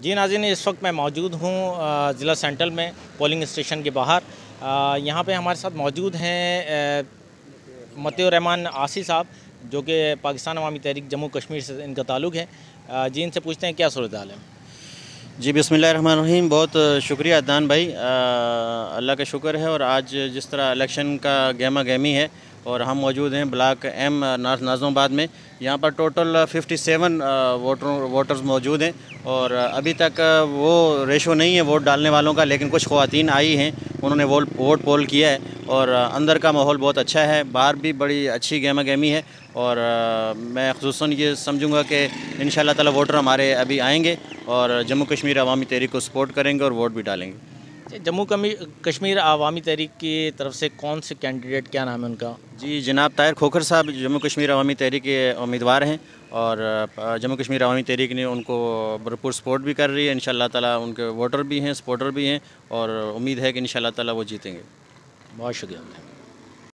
जी नाज़रीन, इस वक्त मैं मौजूद हूँ ज़िला सेंट्रल में पोलिंग स्टेशन के बाहर। यहाँ पे हमारे साथ मौजूद हैं मतीउर रहमान आसी साहब, जो कि पाकिस्तान अवामी तहरीक जम्मू कश्मीर से इनका ताल्लुक़ है। जी इनसे पूछते हैं क्या सूरत हाल है। जी बिस्मिल्लाहिर्रहमानिर्रहीम। बहुत शुक्रिया अदनान भाई, अल्लाह का शुक्र है। और आज जिस तरह इलेक्शन का गहमा गहमी है और हम मौजूद हैं ब्लॉक एम नाज़िमाबाद में। यहाँ पर टोटल 57 वोटर्स मौजूद हैं और अभी तक वो रेशो नहीं है वोट डालने वालों का, लेकिन कुछ ख़वातीन आई हैं, उन्होंने वोट पोल किया है और अंदर का माहौल बहुत अच्छा है। बाहर भी बड़ी अच्छी गहमा गहमी है और मैं ख़ुसूसन ये समझूंगा कि इंशाअल्लाह ताला वोटर हमारे अभी आएंगे और जम्मू कश्मीर अवामी तहरीक को सपोर्ट करेंगे और वोट भी डालेंगे। जम्मू कश्मीर अवामी तहरीक की तरफ से कौन से कैंडिडेट, क्या नाम है उनका? जी जनाब ताहिर खोखर साहब जम्मू कश्मीर अवामी तहरीक के उम्मीदवार हैं और जम्मू कश्मीर अवामी तहरीक ने उनको भरपूर सपोर्ट भी कर रही है। इंशाअल्लाह ताला उनके वोटर भी हैं, सपोर्टर भी हैं और उम्मीद है कि इंशाअल्लाह ताला वो जीतेंगे। बहुत शुक्रिया।